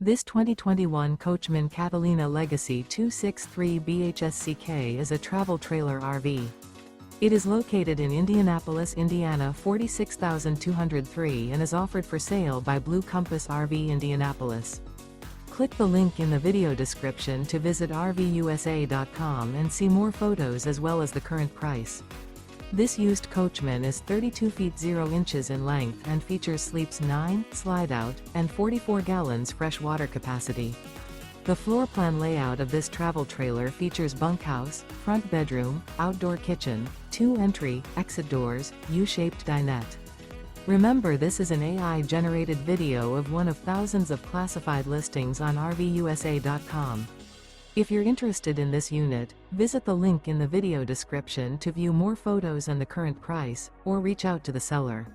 This 2021 Coachmen Catalina Legacy 263 BHSCK is a travel trailer RV. It is located in Indianapolis, Indiana 46203 and is offered for sale by Blue Compass RV Indianapolis. Click the link in the video description to visit RVUSA.com and see more photos as well as the current price. This used Coachman is 32 feet 0 inches in length and features sleeps 9, slide-out, and 44 gallons fresh water capacity. The floor plan layout of this travel trailer features bunkhouse, front bedroom, outdoor kitchen, 2 entry, exit doors, U-shaped dinette. Remember, this is an AI-generated video of one of thousands of classified listings on RVUSA.com. If you're interested in this unit, visit the link in the video description to view more photos and the current price, or reach out to the seller.